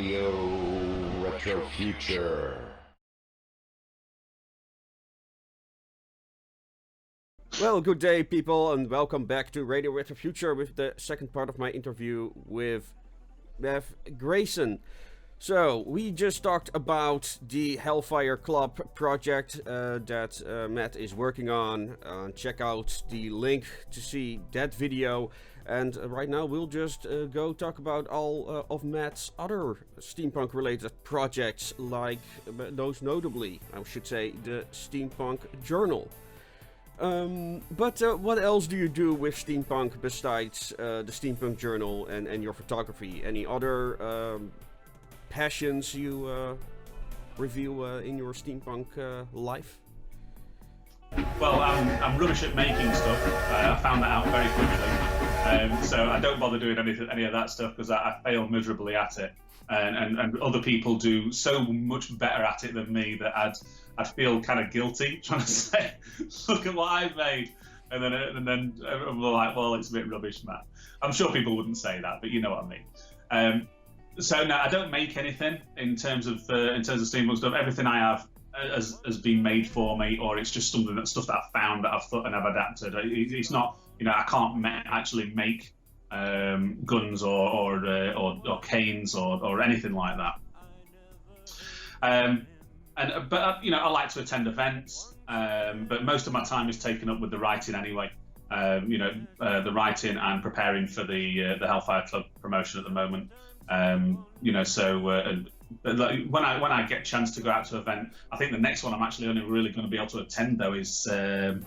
Radio Retrofuture. Well, good day, people, and welcome back to Radio Retrofuture with the second part of my interview with Bev Grayson. So, we just talked about the Hellfire Club project that Matt is working on. Check out the link to see that video. And right now we'll just go talk about all of Matt's other steampunk related projects, like those notably, I should say, the Steampunk Journal. But what else do you do with steampunk besides the Steampunk Journal and your photography? Any other passions you reveal in your steampunk life? Well, I'm rubbish at making stuff. I found that out very quickly. So I don't bother doing any of that stuff because I fail miserably at it. And other people do so much better at it than me that I'd feel kind of guilty trying to say, look at what I've made. And then I'm like, well, it's a bit rubbish, Matt. I'm sure people wouldn't say that, but you know what I mean. So no, I don't make anything in terms of steampunk stuff. Everything I have has been made for me, or it's just stuff that I've found that I've thought and I've adapted. It's not, I can't actually make guns or canes or anything like that. But I like to attend events, but most of my time is taken up with the writing anyway. The writing and preparing for the Hellfire Club promotion at the moment. But when I get a chance to go out to an event, I think the next one I'm actually only really going to be able to attend though is the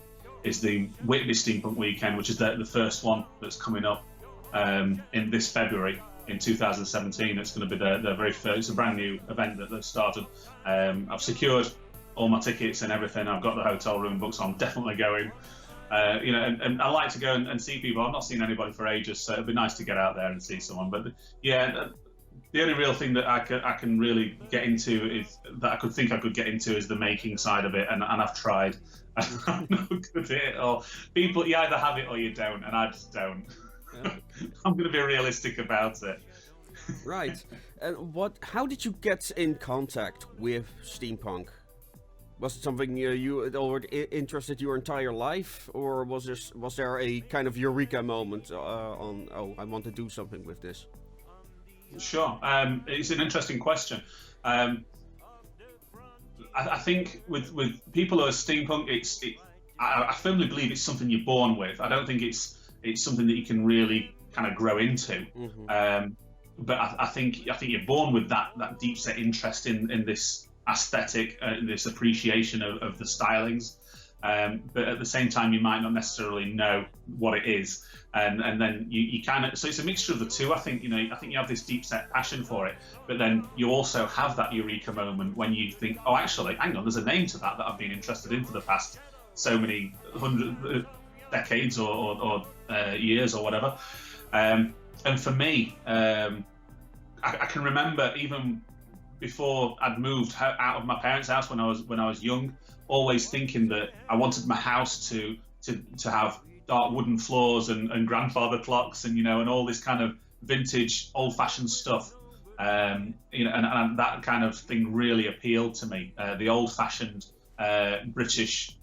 Whitby Steampunk Weekend, which is the first one that's coming up in this February in 2017. It's going to be the very first. It's a brand new event that they've started. I've secured all my tickets and everything. I've got the hotel room booked, so I'm definitely going. And I like to go and see people. I've not seen anybody for ages, so it'd be nice to get out there and see someone. But the only real thing that I can really get into is that I could get into is the making side of it, and I've tried. I'm not good at it. Or people, you either have it or you don't, and I just don't. Yeah. I'm going to be realistic about it. Right. And how did you get in contact with steampunk? Was it something you already interested your entire life, or was there a kind of eureka moment I want to do something with this? Sure. It's an interesting question. I think with people who are steampunk, I firmly believe it's something you're born with. I don't think it's something that you can really kind of grow into. Mm-hmm. But I think you're born with that deep set interest in this aesthetic, this appreciation of the stylings. But at the same time, you might not necessarily know what it is, and then you kind of. So it's a mixture of the two. I think you have this deep set passion for it, but then you also have that eureka moment when you think, oh, actually, hang on, there's a name to that I've been interested in for the past so many decades or years or whatever. And for me, I can remember even before I'd moved out of my parents' house when I was young, always thinking that I wanted my house to have dark wooden floors and grandfather clocks and and all this kind of vintage old-fashioned stuff. And that kind of thing really appealed to me. The old-fashioned British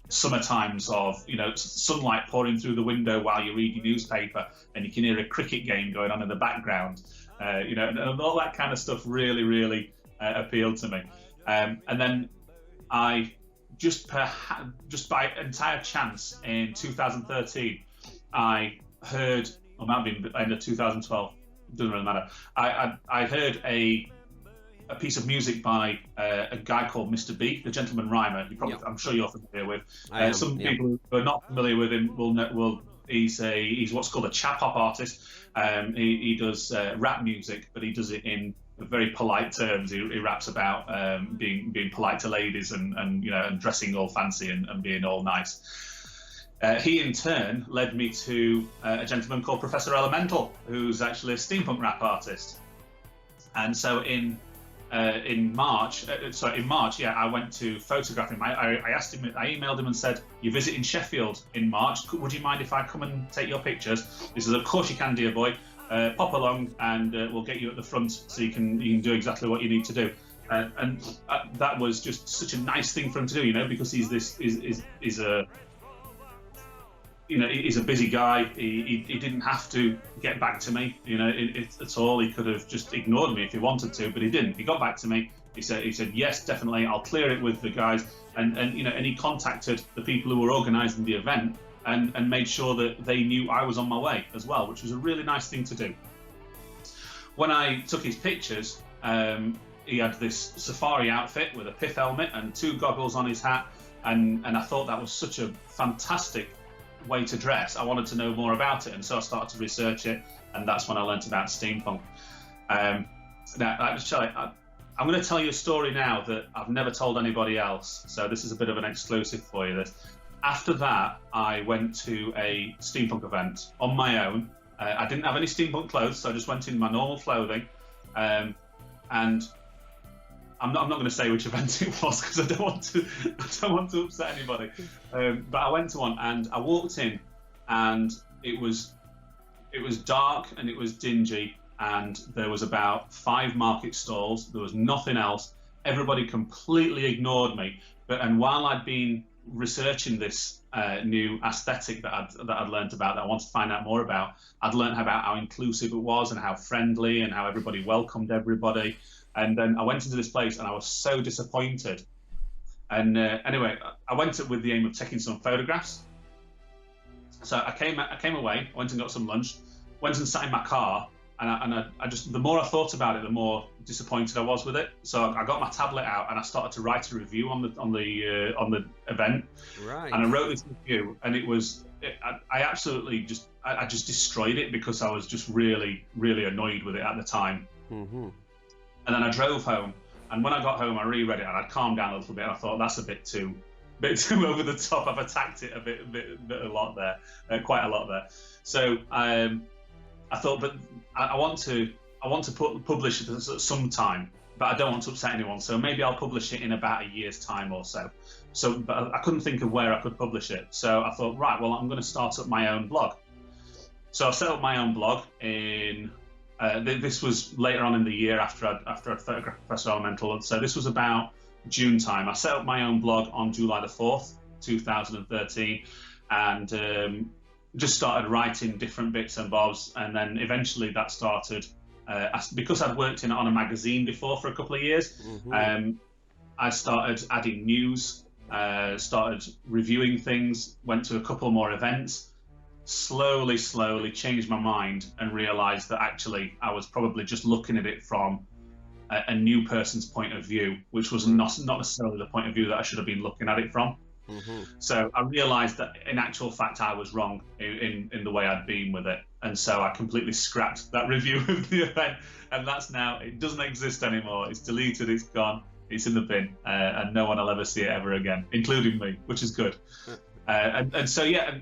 summer times of sunlight pouring through the window while you read your newspaper and you can hear a cricket game going on in the background. And all that kind of stuff really, really appealed to me. And then I just by entire chance in 2013, I heard, or it might have been end of 2012, doesn't really matter. I heard a piece of music by a guy called Mr. B, the Gentleman Rhymer. I'm sure you're familiar with. Some people who are not familiar with him will. He's what's called a chap hop artist. He does rap music, but he does it in very polite terms. He raps about being polite to ladies and dressing all fancy and being all nice. He in turn led me to a gentleman called Professor Elemental, who's actually a steampunk rap artist. And so in March, I went to photograph him. I asked him, I emailed him and said, "You're visiting Sheffield in March. Would you mind if I come and take your pictures?" He says, "Of course you can, dear boy. pop along, and we'll get you at the front so you can do exactly what you need to do. And that was just such a nice thing for him to do, you know, because he's a he's a busy guy. He didn't have to get back to me, you know, at all. He could have just ignored me if he wanted to, but he didn't. He got back to me. He said yes, definitely, I'll clear it with the guys, and he contacted the people who were organising the event and made sure that they knew I was on my way as well, which was a really nice thing to do. When I took his pictures, he had this safari outfit with a pith helmet and 2 goggles on his hat, and I thought that was such a fantastic way to dress. I wanted to know more about it, and so I started to research it, and that's when I learnt about steampunk. Now, I'm going to tell you a story now that I've never told anybody else, so this is a bit of an exclusive for you. After that, I went to a steampunk event on my own. I didn't have any steampunk clothes, so I just went in my normal clothing, and I'm not going to say which event it was because I don't want to upset anybody. But I went to one, and I walked in, and it was dark and it was dingy, and there was about 5 market stalls. There was nothing else. Everybody completely ignored me. And while I'd been researching this new aesthetic that I'd learned about, that I wanted to find out more about, I'd learned about how inclusive it was and how friendly and how everybody welcomed everybody. And then I went into this place and I was so disappointed. And anyway, I went with the aim of taking some photographs. So I came away, went and got some lunch, went and sat in my car, and I just, the more I thought about it, the more disappointed I was with it. So I got my tablet out and I started to write a review on the event. Right. And I wrote this review, and I absolutely just destroyed it because I was just really, really annoyed with it at the time. Mm-hmm. And then I drove home, and when I got home, I reread it, and I'd calmed down a little bit. And I thought, that's a bit too over the top. I've attacked it a lot there, quite a lot there. So I thought, but I want to publish it at some time, but I don't want to upset anyone. So maybe I'll publish it in about a year's time or so. But I couldn't think of where I could publish it. So I thought, right, well, I'm going to start up my own blog. So I set up my own blog in. This was later on in the year after I'd photographed Professor Elemental, so this was about June time. I set up my own blog on July the 4th, 2013, and just started writing different bits and bobs, and then eventually that started, because I'd worked on a magazine before for a couple of years, mm-hmm. I started adding news, started reviewing things, went to a couple more events, slowly changed my mind and realized that actually I was probably just looking at it from a new person's point of view, which was not necessarily the point of view that I should have been looking at it from. Mm-hmm. So I realized that in actual fact I was wrong in the way I'd been with it, and so I completely scrapped that review of the event, and that's now, it doesn't exist anymore. It's deleted, it's gone, it's in the bin, and no one will ever see it ever again, including me, which is good. And so yeah,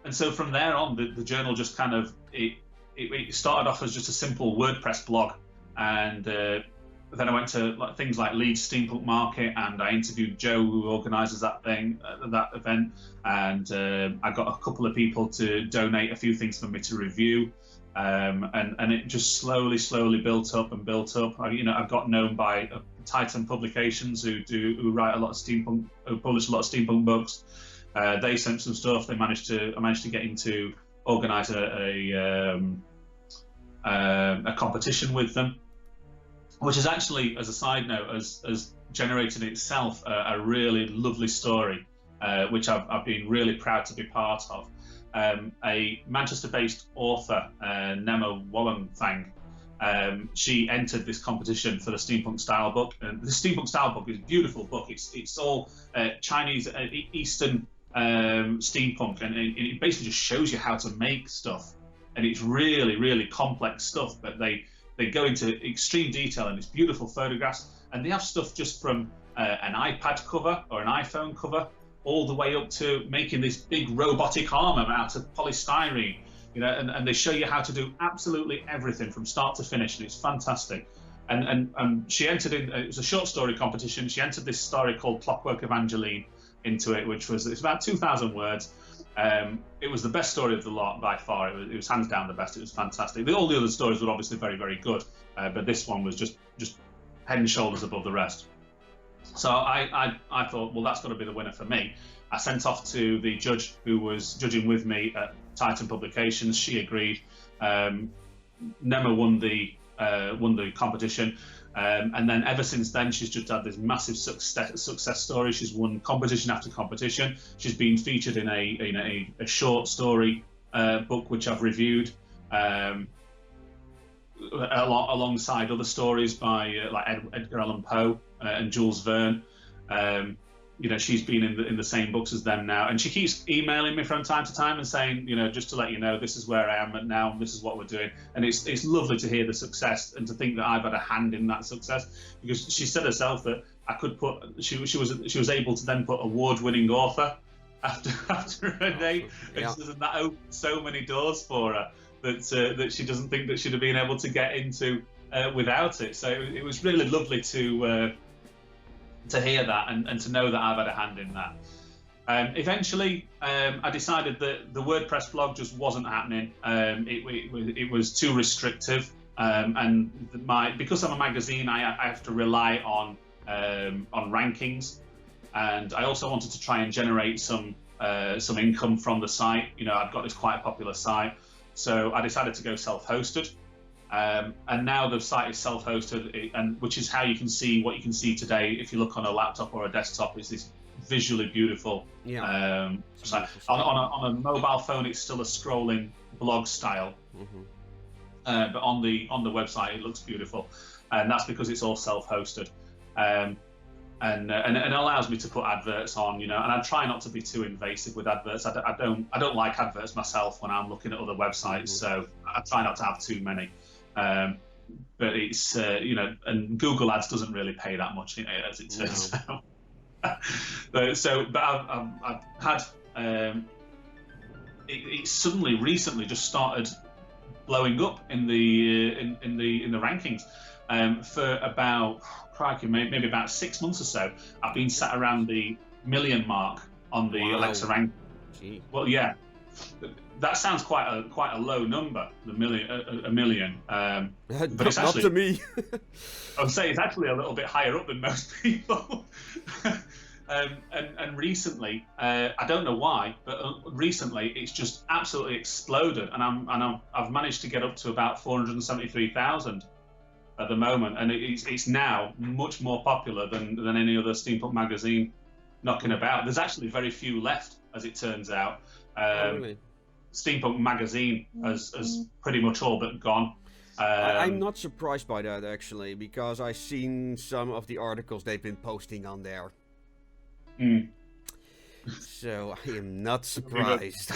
and so from there on, the journal just kind of, it started off as just a simple WordPress blog, and then I went to things like Leeds Steampunk Market, and I interviewed Joe, who organises that event, and I got a couple of people to donate a few things for me to review, and it just slowly built up. I got known by Titan Publications, who write a lot of steampunk, who publish a lot of steampunk books. They sent some stuff. I managed to get into organise a competition with them, which is actually, as a side note, has generated in itself a really lovely story, which I've been really proud to be part of. A Manchester-based author, Nema Wallenthang, she entered this competition for the Steampunk Style book. And the Steampunk Style book is a beautiful book. It's all Chinese, Eastern steampunk, and it basically just shows you how to make stuff. And it's really complex stuff, but they go into extreme detail, and it's beautiful photographs. And they have stuff just from an iPad cover or an iPhone cover all the way up to making this big robotic armor out of polystyrene, and they show you how to do absolutely everything from start to finish, and it's fantastic. And she entered in, it was a short story competition. She entered this story called Clockwork Evangeline into it, it's about 2,000 words, It was the best story of the lot by far. It was hands down the best. It was fantastic. All the other stories were obviously very, very good, but this one was just head and shoulders above the rest. So I thought, well, that's got to be the winner for me. I sent off to the judge who was judging with me at Titan Publications. She agreed. Nema won the competition, and then ever since then she's just had this massive success story. She's won competition after competition. She's been featured in a short story book which I've reviewed, alongside other stories by like Edgar Allan Poe and Jules Verne. She's been in the same books as them now, and she keeps emailing me from time to time and saying, just to let you know, this is where I am at now, and this is what we're doing. And it's lovely to hear the success and to think that I've had a hand in that success, because she said herself that I could put. She was able to then put award-winning author after her name, and she says that opened so many doors for her that she doesn't think that she'd have been able to get into without it. So it was really lovely to hear that and to know that I've had a hand in that. Eventually, I decided that the WordPress blog just wasn't happening. It was too restrictive, and because I'm a magazine, I have to rely on rankings, and I also wanted to try and generate some income from the site. I've got this quite popular site, so I decided to go self-hosted. And now the site is self-hosted, and which is how you can see what you can see today. If you look on a laptop or a desktop, is this visually beautiful site. On a mobile phone, it's still a scrolling blog style, but on the website, it looks beautiful, and that's because it's all self-hosted, and it allows me to put adverts on, and I try not to be too invasive with adverts. I don't like adverts myself when I'm looking at other websites, so I try not to have too many. But it's and Google Ads doesn't really pay that much, as it turns out. but I've had it suddenly recently just started blowing up in the rankings. For about maybe about 6 months or so, I've been sat around the million mark on the Alexa rank. Gee. Well, yeah. That sounds quite a low number, a million. But it's actually, not to me. I would say it's actually a little bit higher up than most people. And recently, I don't know why, but recently it's just absolutely exploded, and I've managed to get up to about 473,000 at the moment, and it's now much more popular than any other steampunk magazine knocking about. There's actually very few left, as it turns out. Really? Steampunk magazine has pretty much all but gone. I'm not surprised by that, actually, because I've seen some of the articles they've been posting on there. So I am not surprised.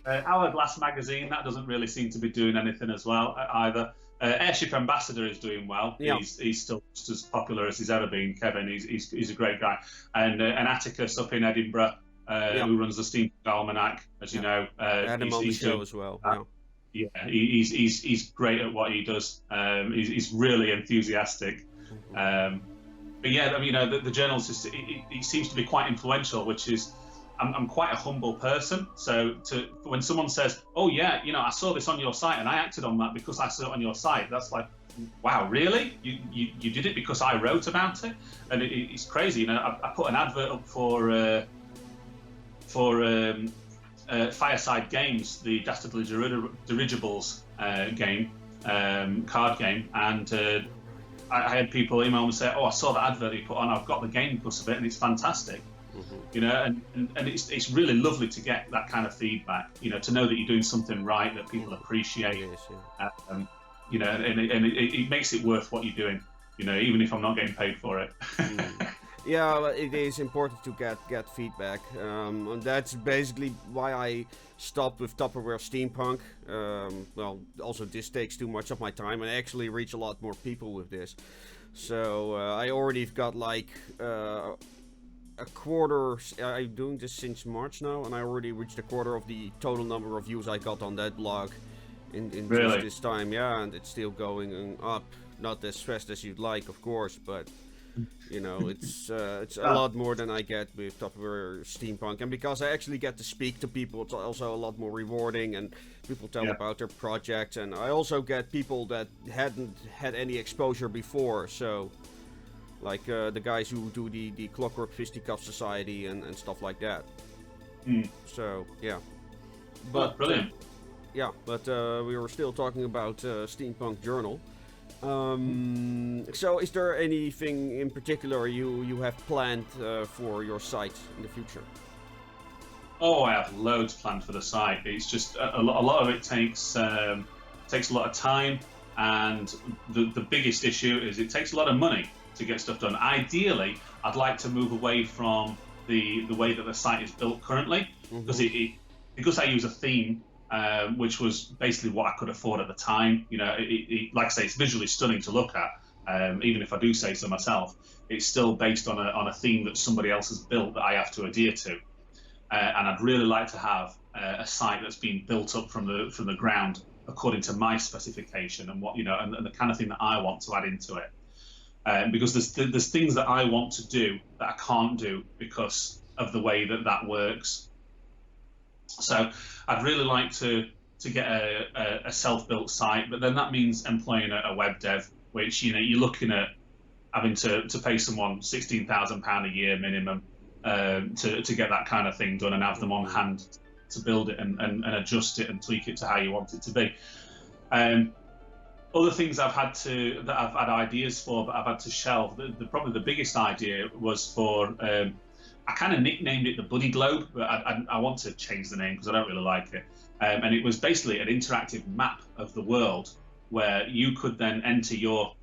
Hourglass magazine, that doesn't really seem to be doing anything as well either. Airship Ambassador is doing well. Yeah. He's still just as popular as he's ever been. Kevin, he's a great guy. And Atticus up in Edinburgh, who runs the Steampunk Almanac, as you know. Adam on the show as well. He's great at what he does. He's really enthusiastic. But yeah, I mean, the journal's just it seems to be quite influential, which is. I'm quite a humble person, so when someone says, "Oh yeah, I saw this on your site and I acted on that because I saw it on your site," that's like, wow, really? You did it because I wrote about it? And it's crazy. I put an advert up for Fireside Games, the Dastardly Dirigibles game, card game, and I had people email me and say, "Oh, I saw that advert you put on. I've got the game because of it, and it's fantastic." And it's really lovely to get that kind of feedback, to know that you're doing something right, that people appreciate, and it makes it worth what you're doing, even if I'm not getting paid for it. Yeah, it is important to get feedback, and that's basically why I stopped with Tupperware Steampunk. Well, also this takes too much of my time, and I actually reach a lot more people with this. So I already got like a quarter. I'm doing this since March now, and I already reached a quarter of the total number of views I got on that blog in really? just this time. Yeah, and it's still going up, not as fast as you'd like, of course, but You know, it's a lot more than I get with Top or Steampunk, and because I actually get to speak to people, it's also a lot more rewarding, and people tell about their projects, and I also get people that hadn't had any exposure before, so like the guys who do the Clockwork Fisticuff Society and stuff like that. So yeah, but brilliant. Yeah, but we were still talking about Steampunk Journal. So is there anything in particular you have planned for your site in the future? Oh, I have loads planned for the site. It's just a lot of it takes a lot of time, and the biggest issue is it takes a lot of money to get stuff done. Ideally, I'd like to move away from the way that the site is built currently, because I use a theme, which was basically what I could afford at the time. You know, like I say, it's visually stunning to look at. Even if I do say so myself, it's still based on a theme that somebody else has built that I have to adhere to. And I'd really like to have a site that's been built up from the ground according to my specification and what and the kind of thing that I want to add into it. Because there's things that I want to do that I can't do because of the way that works. So I'd really like to get a self-built site, but then that means employing a web dev, which you're looking at having to pay someone £16,000 a year minimum to get that kind of thing done and have them on hand to build it and adjust it and tweak it to how you want it to be. Other things I've had ideas for, but I've had to shelve. Probably the biggest idea was for I kind of nicknamed it the Buddy Globe, but I want to change the name because I don't really like it. And it was basically an interactive map of the world where you could then enter your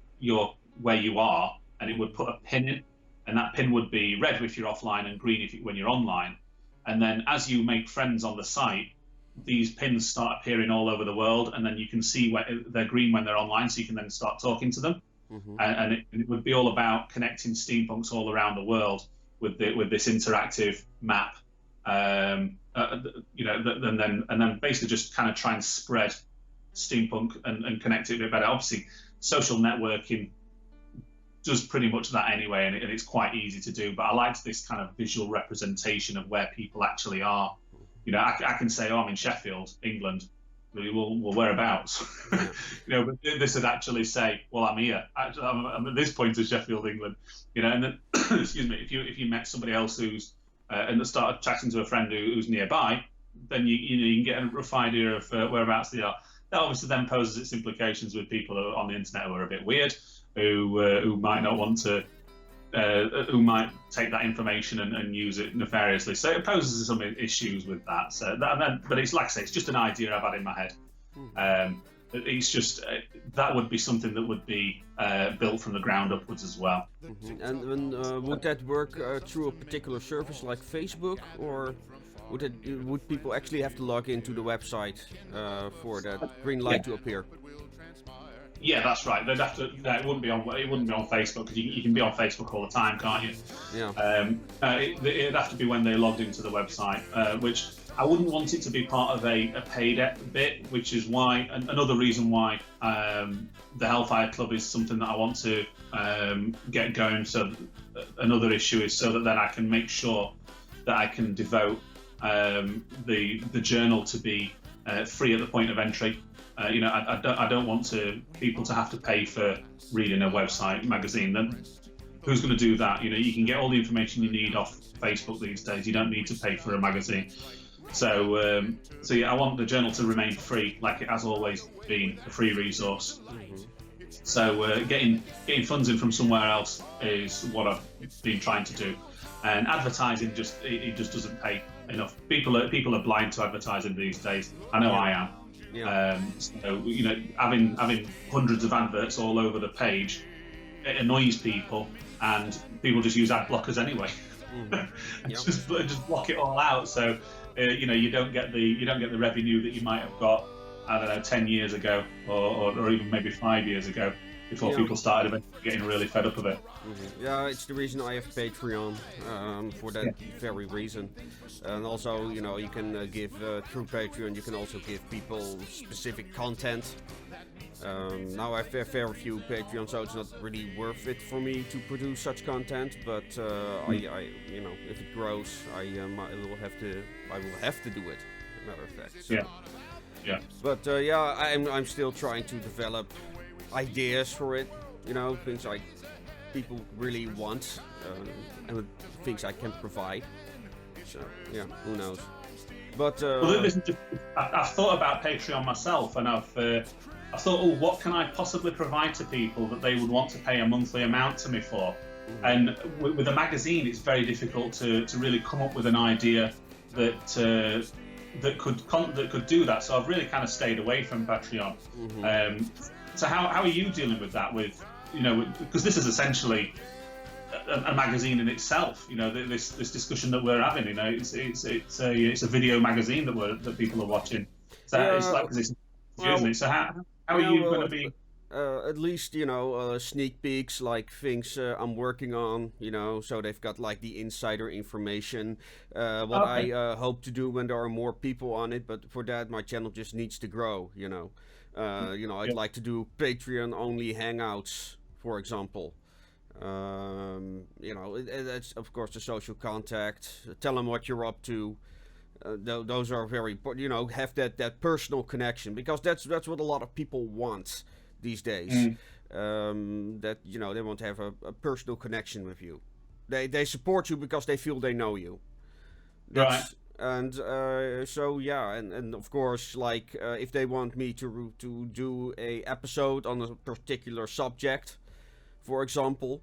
where you are, and it would put a pin in, and that pin would be red if you're offline and green when you're online. And then as you make friends on the site, these pins start appearing all over the world, and then you can see they're green when they're online, so you can then start talking to them. And it would be all about connecting steampunks all around the world with this interactive map, and then basically just kind of try and spread steampunk and connect it a bit better. Obviously, social networking does pretty much that anyway, and it's quite easy to do. But I liked this kind of visual representation of where people actually are. I can say, I'm in Sheffield, England. Well, whereabouts? But this would actually say, well, I'm here. I'm at this point of Sheffield, England. And then, excuse me, if you met somebody else who's and started chatting to a friend who's nearby, then you can get a rough idea of whereabouts they are. That obviously then poses its implications with people on the internet who are a bit weird, who might not want to. Who might take that information and use it nefariously. So it poses some issues with that. But it's like I say, it's just an idea I've had in my head. It's just that would be something that would be built from the ground upwards as well. And would that work through a particular service like Facebook, or would people actually have to log into the website for that green light to appear? Yeah, that's right. They'd have to. It wouldn't be on Facebook because you can be on Facebook all the time, can't you? Yeah. It'd have to be when they logged into the website, which I wouldn't want it to be part of a paid bit, which is why another reason why the Hellfire Club is something that I want to get going. So another issue is so that then I can make sure that I can devote the journal to be free at the point of entry. I don't want people to have to pay for reading a website magazine. Then who's going to do that? You can get all the information you need off Facebook these days. You don't need to pay for a magazine. So yeah, I want the journal to remain free, like it has always been, a free resource. So getting funds in from somewhere else is what I've been trying to do. And advertising just doesn't pay enough. People are blind to advertising these days. I know I am. Yeah. So having hundreds of adverts all over the page, it annoys people, and people just use ad blockers anyway. just block it all out. So you don't get the revenue that you might have got, I don't know, 10 years ago or even maybe 5 years ago. before Yeah. people started eventually getting really fed up of it. Yeah, it's the reason I have Patreon, for that very reason. And also, you know, you can give through Patreon. You can also give people specific content. Now I have very few Patreons, so it's not really worth it for me to produce such content. But I, you know, if it grows, I will have to do it. As a matter of fact. So. Yeah. But yeah, I'm still trying to develop ideas for it. You know, things like people really want, and things I can provide. So yeah, who knows? But well, listen, I've thought about Patreon myself, and I've thought, oh, what can I possibly provide to people that they would want to pay a monthly amount to me for? And with a magazine, it's very difficult to really come up with an idea that could do that. So I've really kind of stayed away from Patreon. So how are you dealing with that? With, you know, because this is essentially a magazine in itself. You know, this discussion that we're having. You know, it's a video magazine that people are watching. So it's like this, isn't it? So how are you going to be? At least, you know, sneak peeks, like things I'm working on, you know, so they've got like the insider information, what I hope to do when there are more people on it, but for that my channel just needs to grow, you know. I'd like to do Patreon only hangouts, for example. That's of course the social contact, tell them what you're up to. Those are very important, you know, have that personal connection, because that's what a lot of people want these days. That, you know, they want to have a personal connection with you. They support you because they feel they know you. Right. And so yeah, and of course, like if they want me to do a episode on a particular subject, for example,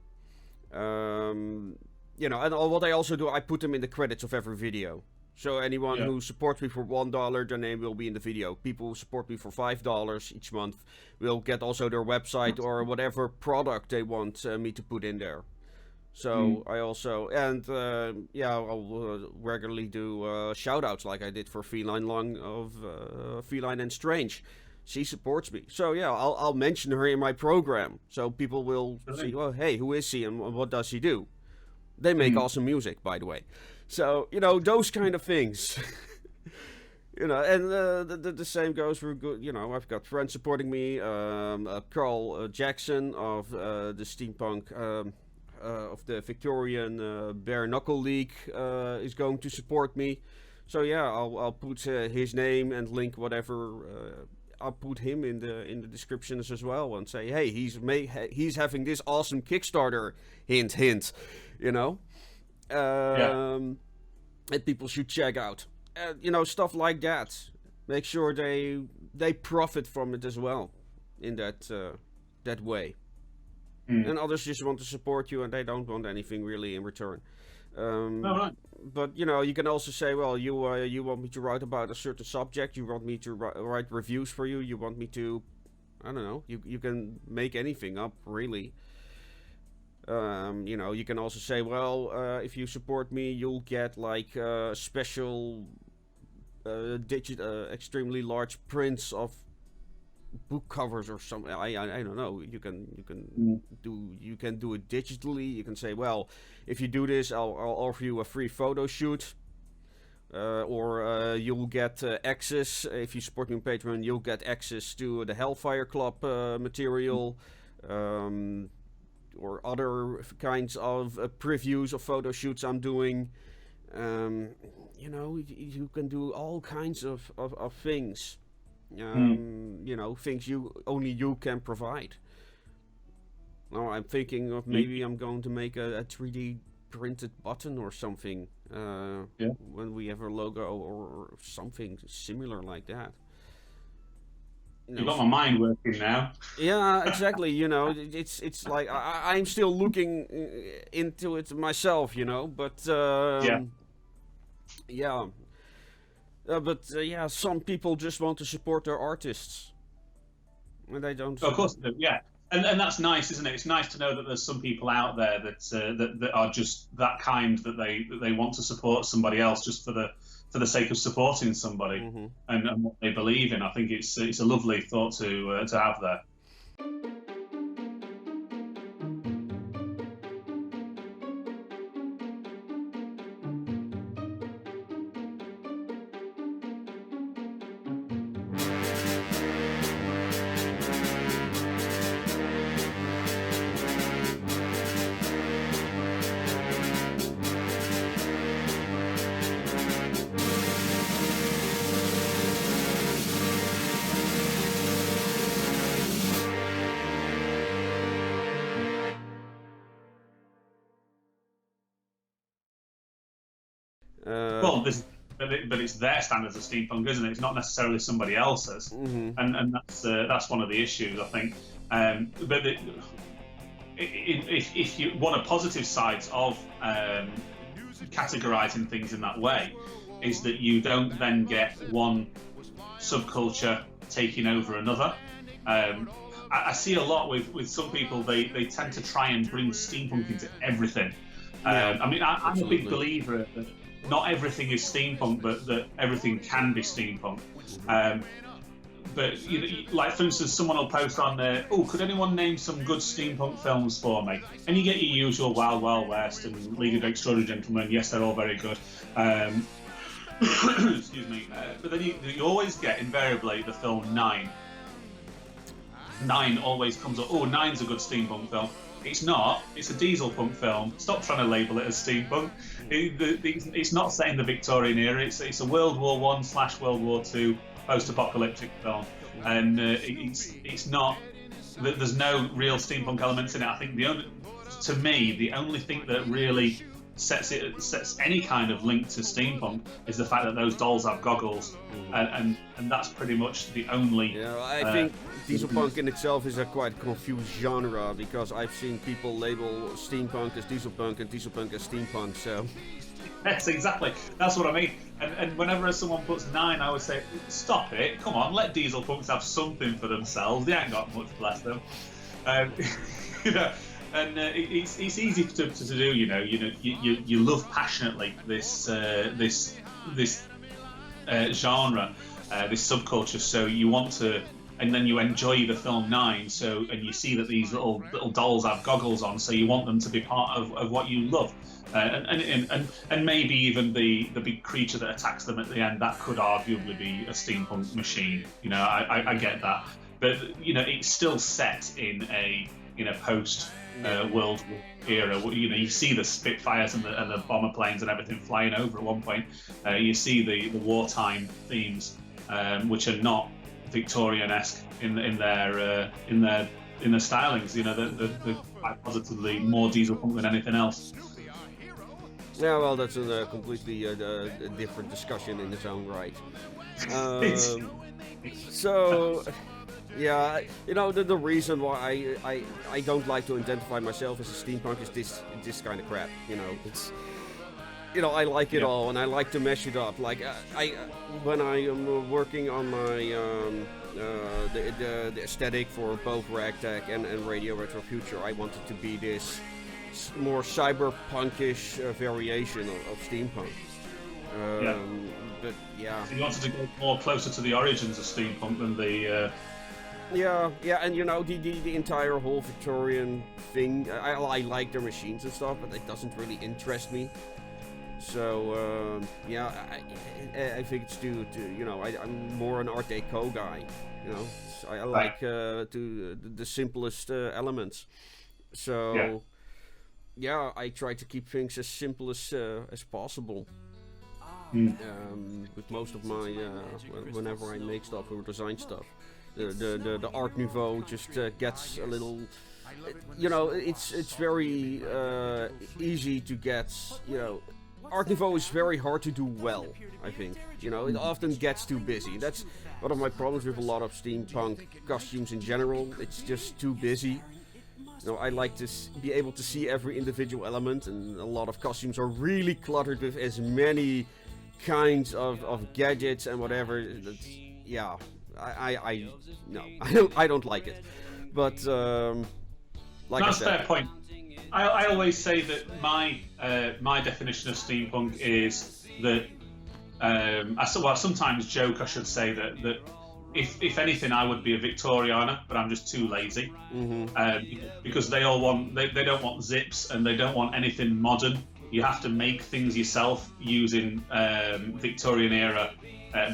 you know, and what I also do, I put them in the credits of every video. So anyone who supports me for $1, their name will be in the video. People who support me for $5 each month will get also their website or whatever product they want me to put in there. So I also, and I'll regularly do shout-outs like I did for Feline Long of Feline and Strange. She supports me. So yeah, I'll mention her in my program. So people will see, well, hey, who is she and what does she do? They make awesome music, by the way. So, you know, those kind of things. You know, and the same goes for good. You know, I've got friends supporting me. Carl Jackson of the Steampunk, of the Victorian Bare Knuckle League is going to support me. So yeah, I'll put his name and link whatever. I'll put him in the descriptions as well and say, hey, he's having this awesome Kickstarter. Hint, hint. You know. And people should check out, you know, stuff like that. Make sure they profit from it as well, in that way. And others just want to support you and they don't want anything really in return. But you know, you can also say, well, you want me to write about a certain subject, you want me to write reviews for you, you want me to, I don't know, you can make anything up really. You know, you can also say, well, if you support me, you'll get like special extremely large prints of book covers or something. I don't know. You can do it digitally. You can say, well, if you do this, I'll offer you a free photo shoot. Or you'll get access, if you support me on Patreon, you'll get access to the Hellfire Club material. Or other kinds of previews of photo shoots I'm doing. You know, you can do all kinds of things. You know, things only you can provide. Now I'm thinking of maybe I'm going to make a 3D printed button or something. When we have a logo or something similar like that. You've got my mind working now. Yeah, exactly. You know, it's like I'm still looking into it myself. You know, but some people just want to support their artists, and they don't. Of course, they do, yeah, and that's nice, isn't it? It's nice to know that there's some people out there that are just that kind, that they want to support somebody else just for the sake of supporting somebody and what they believe in. I think it's a lovely thought to have there. Well, but it's their standards of steampunk, isn't it? It's not necessarily somebody else's, and that's one of the issues, I think. But if you one of the positive sides of categorizing things in that way is that you don't then get one subculture taking over another. I see a lot with some people, they tend to try and bring steampunk into everything. I mean, I'm a big believer that not everything is steampunk, but that everything can be steampunk. But like for instance, someone will post on there, "Oh, could anyone name some good steampunk films for me?" And you get your usual Wild Wild West and League of Extraordinary Gentlemen. Yes, they're all very good. Excuse me. But then you always get invariably the film Nine. Nine always comes up. Oh, Nine's a good steampunk film. It's not. It's a dieselpunk film. Stop trying to label it as steampunk. It's not set in the Victorian era. It's a World War I/World War II post-apocalyptic film, and it's not. There's no real steampunk elements in it. I think the only thing that really sets any kind of link to steampunk is the fact that those dolls have goggles, and that's pretty much the only. Yeah, I think dieselpunk in itself is a quite confused genre, because I've seen people label steampunk as dieselpunk and dieselpunk as steampunk. So. Yes, exactly. That's what I mean. And whenever someone puts Nine, I would say, stop it. Come on, let dieselpunks have something for themselves. They ain't got much, bless them. And it's easy to do. You love passionately this genre, this subculture. So you want to, and then you enjoy the film Nine. So and you see that these little dolls have goggles on. So you want them to be part of what you love. And maybe even the big creature that attacks them at the end, that could arguably be a steampunk machine. I get that, but it's still set in a post World War era. You see the Spitfires and the bomber planes and everything flying over at one point. You see the wartime themes, which are not Victorian-esque in their stylings. They're quite positively more dieselpunk than anything else. Yeah, well, that's a completely different discussion in its own right. So, yeah, the reason why I don't like to identify myself as a steampunk is this kind of crap. It's I like it all, and I like to mesh it up. Like when I am working on my the aesthetic for both Ragtag and Radio Retrofuture, I want it to be this more cyberpunkish variation of steampunk. But yeah. So you wanted to go more closer to the origins of steampunk than the. Yeah, and the entire whole Victorian thing. I like their machines and stuff, but it doesn't really interest me. So I think it's due to I'm more an Art Deco guy. I like the simplest elements. So. Yeah, I try to keep things as simple as possible. With most of my whenever I make stuff or design stuff, the Art Nouveau just gets a little. It's very easy to get. Art Nouveau is very hard to do well. I think it often gets too busy. That's one of my problems with a lot of steampunk costumes in general. It's just too busy. I like to be able to see every individual element, and a lot of costumes are really cluttered with as many kinds of gadgets and whatever. I don't like it. But like that's I said, a fair point. I always say that my definition of steampunk is that I sometimes joke, I should say, that if anything, I would be a Victoriana, but I'm just too lazy. Because they don't want zips and they don't want anything modern. You have to make things yourself using Victorian era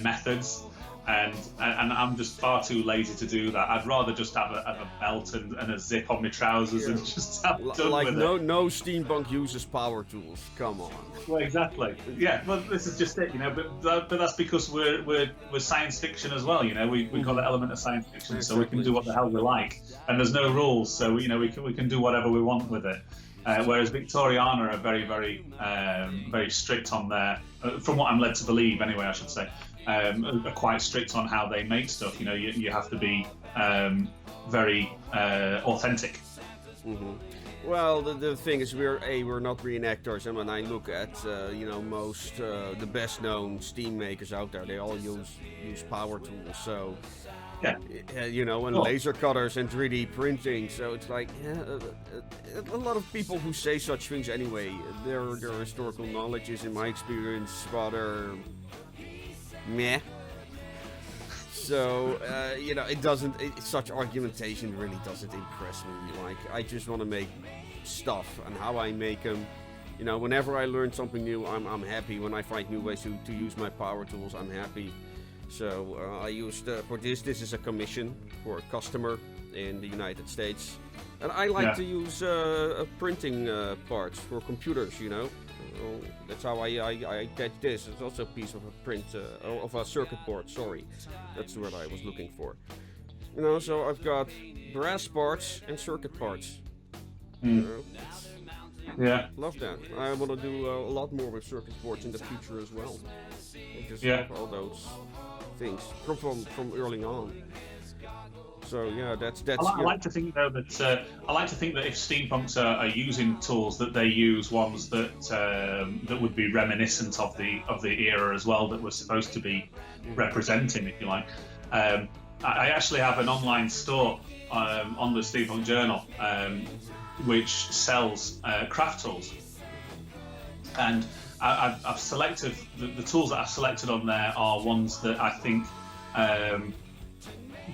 methods, and I'm just far too lazy to do that. I'd rather just have a belt and a zip on my trousers and just have done like with no steampunk uses power tools. Come on. Well, exactly. Yeah. Well, this is just it, But that's because we're science fiction as well. We've got the element of science fiction, so we can do what the hell we like, and there's no rules. So we can do whatever we want with it. whereas Victoriana are very strict on their, from what I'm led to believe anyway, I should say, are quite strict on how they make stuff. You know, you have to be very authentic. Mm-hmm. Well, the thing is, we're not reenactors, and when I look at most the best known Steam makers out there, they all use power tools. So yeah, and laser cutters and 3D printing. So it's like a lot of people who say such things anyway, their historical knowledge is, in my experience, rather meh. So, such argumentation really doesn't impress me. Like, I just want to make stuff, and how I make them. Whenever I learn something new, I'm happy. When I find new ways to use my power tools, I'm happy. So, I used, for this is a commission for a customer in the United States. And I like to use printing parts for computers, That's how I get this. It's also a piece of a print, of a circuit board, sorry. That's what I was looking for. So I've got brass parts and circuit parts. Yeah. Love that. I want to do a lot more with circuit boards in the future as well. Just have all those things from early on. So yeah, that's. I like to think though that if steampunks are using tools, that they use ones that would be reminiscent of the era as well, that we're supposed to be representing, if you like. I actually have an online store on the Steampunk Journal, which sells craft tools, and I've selected the tools that I've selected on there are ones that I think.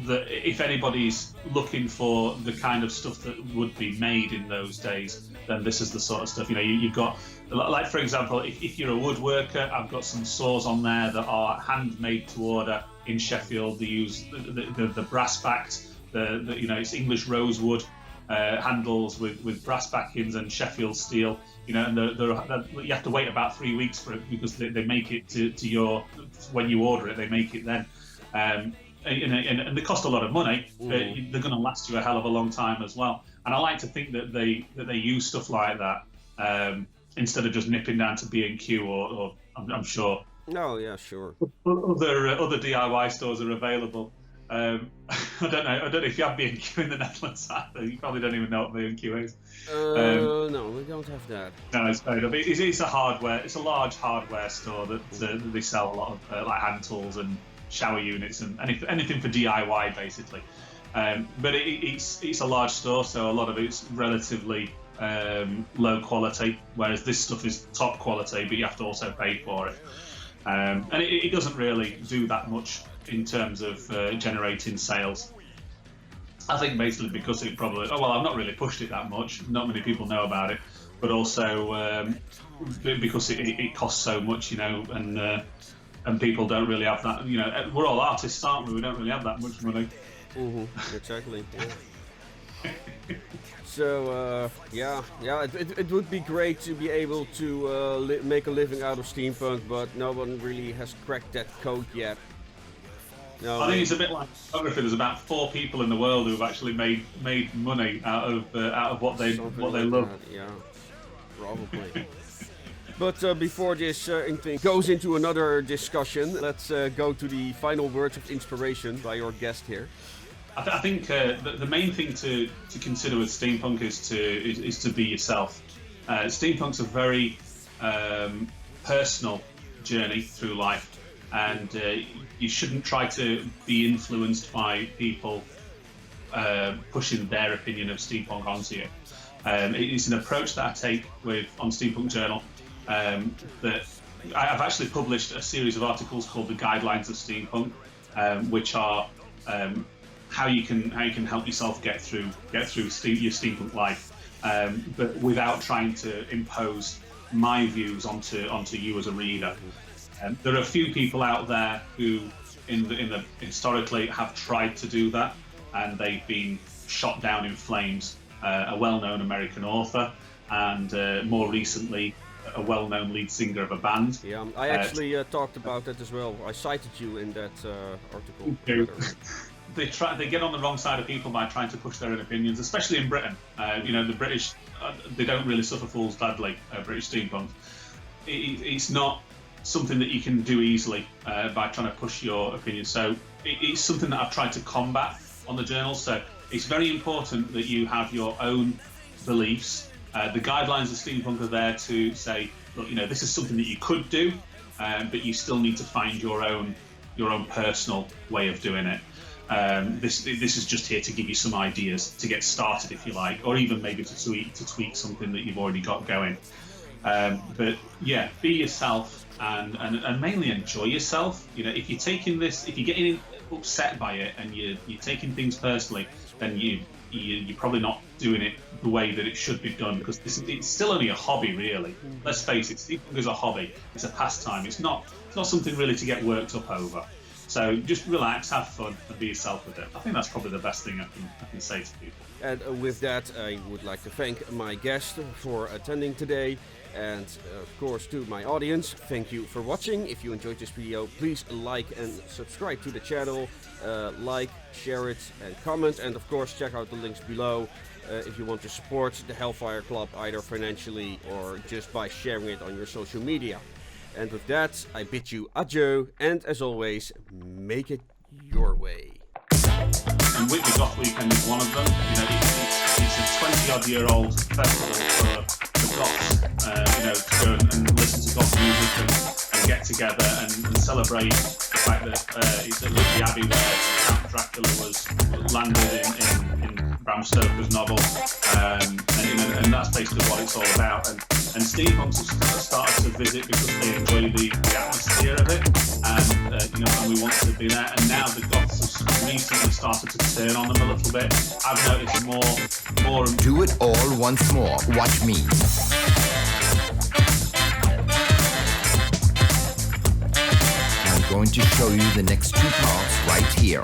That if anybody's looking for the kind of stuff that would be made in those days, then this is the sort of stuff. You've got, like for example, if you're a woodworker, I've got some saws on there that are handmade to order in Sheffield. They use the brass backed, it's English rosewood handles with brass backings and Sheffield steel. And you have to wait about 3 weeks for it, because they make it to your, when you order it, they make it then. And they cost a lot of money, but they're going to last you a hell of a long time as well. And I like to think that they use stuff like that instead of just nipping down to B&Q or I'm sure. Oh yeah, sure. Other DIY stores are available. I don't know if you have B&Q in the Netherlands. You probably don't even know what B&Q is. No, we don't have that. No, it's fair enough. It's a hardware. It's a large hardware store that they sell a lot of like hand tools and shower units and anything for DIY basically, but it's a large store, so a lot of it's relatively low quality, whereas this stuff is top quality, but you have to also pay for it, and it doesn't really do that much in terms of generating sales. I think basically because it probably, I've not really pushed it that much, not many people know about it, but also because it costs so much, and people don't really have that, we're all artists, aren't we? We don't really have that much money. Exactly. Yeah. So, it would be great to be able to make a living out of steampunk, but no one really has cracked that code yet. No, I think it's a bit like photography. There's about 4 people in the world who've actually made money out of what they love. Yeah, probably. But before this thing goes into another discussion, let's go to the final words of inspiration by your guest here. I think the main thing to consider with steampunk is to be yourself. Steampunk's a very personal journey through life, and you shouldn't try to be influenced by people pushing their opinion of steampunk onto you. It's an approach that I take on Steampunk Journal. That I've actually published a series of articles called the Guidelines of Steampunk, which are how you can help yourself get through your steampunk life, but without trying to impose my views onto you as a reader. There are a few people out there who, historically, have tried to do that, and they've been shot down in flames. A well-known American author, and more recently, a well-known lead singer of a band. Yeah, I actually talked about that as well. I cited you in that article. they get on the wrong side of people by trying to push their own opinions, especially in Britain. The British, they don't really suffer fools gladly. British steampunk. It's not something that you can do easily by trying to push your opinion. So it's something that I've tried to combat on the journal. So it's very important that you have your own beliefs. The guidelines of steampunk are there to say, look, this is something that you could do, but you still need to find your own personal way of doing it. This is just here to give you some ideas to get started, if you like, or even maybe to tweak something that you've already got going. But yeah, be yourself and mainly enjoy yourself. If you're getting upset by it and you're taking things personally, then you're probably not doing it the way that it should be done, because it's still only a hobby, really. Let's face it, steampunk is a hobby. It's a pastime. It's not something really to get worked up over. So just relax, have fun, and be yourself with it. I think that's probably the best thing I can say to people. And with that, I would like to thank my guest for attending today. And of course, to my audience, thank you for watching. If you enjoyed this video, please like and subscribe to the channel. Like, share it, and comment. And of course, check out the links below if you want to support the Hellfire Club, either financially or just by sharing it on your social media. And with that, I bid you adieu, and as always, make it your way. And Whitby Goth Weekend is one of them. It's a 20-odd-year-old festival for goths, to go and listen to goth music and get together and celebrate the fact that it's at Whitby Abbey where Count Dracula was landed in Bram Stoker's novel, and that's basically what it's all about. And steampunks have started to visit because they enjoy the atmosphere of it, and we want to be there. And now the goths have recently started to turn on them a little bit. I've noticed more. Do it all once more. Watch me. I'm going to show you the next 2 parts right here.